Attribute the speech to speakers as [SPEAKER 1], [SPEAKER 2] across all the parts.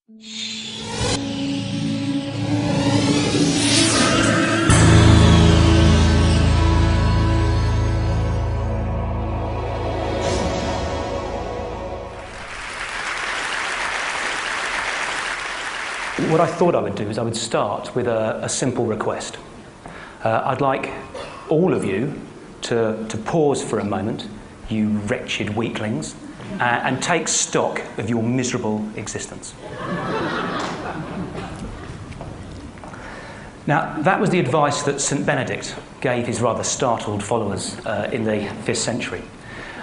[SPEAKER 1] What I thought I would do is I would start with a simple request. I'd like all of you to pause for a moment, you wretched weaklings, and take stock of your miserable existence. Now, that was the advice that St. Benedict gave his rather startled followers in the 5th century.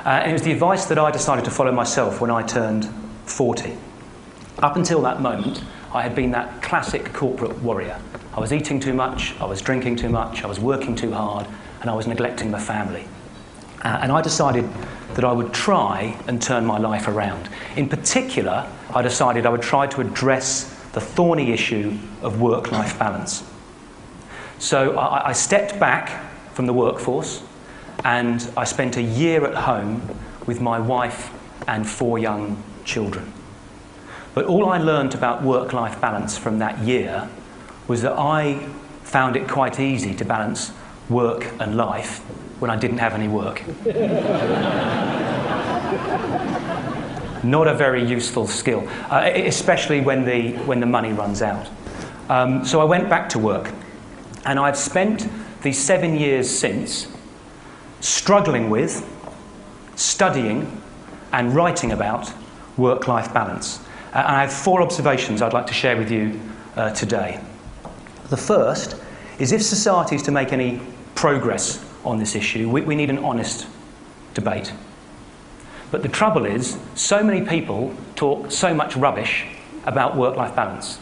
[SPEAKER 1] And it was the advice that I decided to follow myself when I turned 40. Up until that moment, I had been that classic corporate warrior. I was eating too much, I was drinking too much, I was working too hard, and I was neglecting my family. And I decided that I would try and turn my life around. In particular, I decided I would try to address the thorny issue of work-life balance. So I stepped back from the workforce, and I spent a year at home with my wife and 4 young children. But all I learned about work-life balance from that year was that I found it quite easy to balance work and life when I didn't have any work. Not a very useful skill, especially when the money runs out. So I went back to work, and I've spent the 7 years since struggling with, studying, and writing about work-life balance. And I have 4 observations I'd like to share with you today. The first is, if society is to make any progress on this issue, we need an honest debate. But the trouble is, so many people talk so much rubbish about work-life balance.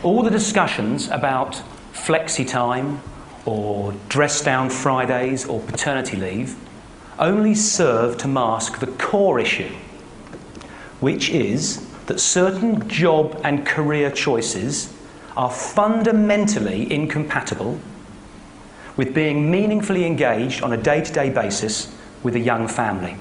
[SPEAKER 1] All the discussions about flexi time, or dress-down Fridays, or paternity leave, only serve to mask the core issue, which is that certain job and career choices are fundamentally incompatible with being meaningfully engaged on a day-to-day basis with a young family.